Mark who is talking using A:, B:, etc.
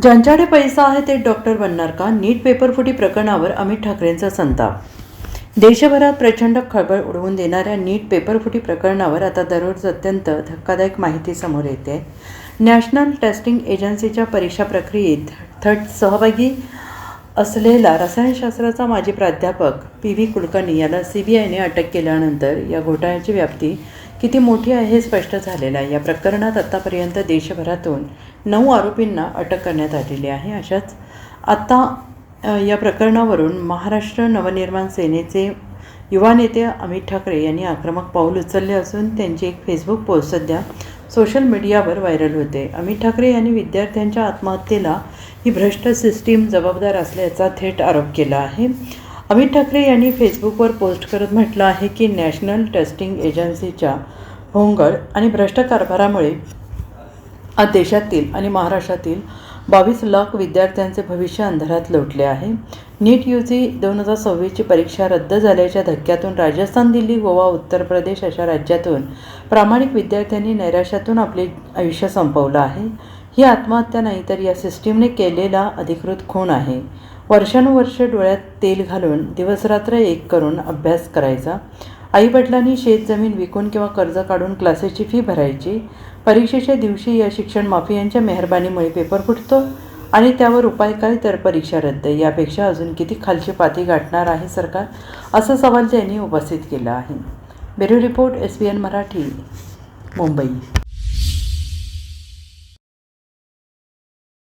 A: ज्यांच्याकडे पैसा आहे ते डॉक्टर बनणार का? नीट पेपरफुटी प्रकरणावर अमित ठाकरेंचा संताप. देशभरात प्रचंड खळबळ उडवून देणाऱ्या नीट पेपरफुटी प्रकरणावर आता दररोज अत्यंत धक्कादायक माहिती समोर येते. नॅशनल टेस्टिंग एजन्सीच्या परीक्षा प्रक्रियेत सहभागी असलेला रसायनशास्त्राचा माजी प्राध्यापक PV कुलकर्णी याला CBIने अटक केल्यानंतर या घोटाळ्याची व्याप्ती किती मोठी आहे हे स्पष्ट झालेलं आहे. या प्रकरणात आत्तापर्यंत देशभरातून 9 आरोपींना अटक करण्यात आलेली आहे. अशाच आत्ता या प्रकरणावरून महाराष्ट्र नवनिर्माण सेनेचे युवा नेते अमित ठाकरे यांनी आक्रमक पाऊल उचलले असून त्यांची एक फेसबुक पोस्ट सध्या सोशल मीडियावर व्हायरल होते. अमित ठाकरे यांनी विद्यार्थ्यांच्या आत्महत्येला ही भ्रष्ट सिस्टीम जबाबदार असल्याचा थेट आरोप केला आहे. अमित ठाकरे यांनी फेसबुकवर पोस्ट करत म्हटलं आहे की नॅशनल टेस्टिंग एजन्सीच्या भोंगळ आणि भ्रष्ट कारभारामुळे आज देशातील आणि महाराष्ट्रातील 22 लाख विद्यार्थ्यांचे भविष्य अंधारात लोटले आहे. नीट UG 2026ची परीक्षा रद्द झाल्याच्या धक्क्यातून राजस्थान, दिल्ली, गोवा, उत्तर प्रदेश अशा राज्यातून प्रामाणिक विद्यार्थ्यांनी नैराश्यातून आपले आयुष्य संपवलं आहे. ही आत्महत्या नाही तर या सिस्टीमने केलेला अधिकृत खून आहे. वर्षानुवर्ष डोळ्यात तेल घालून दिवसरात्र एक करून अभ्यास करायचा. आईवडिलांनी शेतजमीन विकून किंवा कर्ज काढून क्लासेसची फी भरायची. परीक्षेच्या दिवशी या शिक्षण माफियांच्या मेहरबानीमुळे पेपर फुटतो आणि त्यावर उपाय काय तर परीक्षा रद्द. यापेक्षा अजून किती खालची पाती गाठणार आहे सरकार, असा सवाल त्यांनी उपस्थित केला आहे. Bureau report SBN Marathi, Mumbai.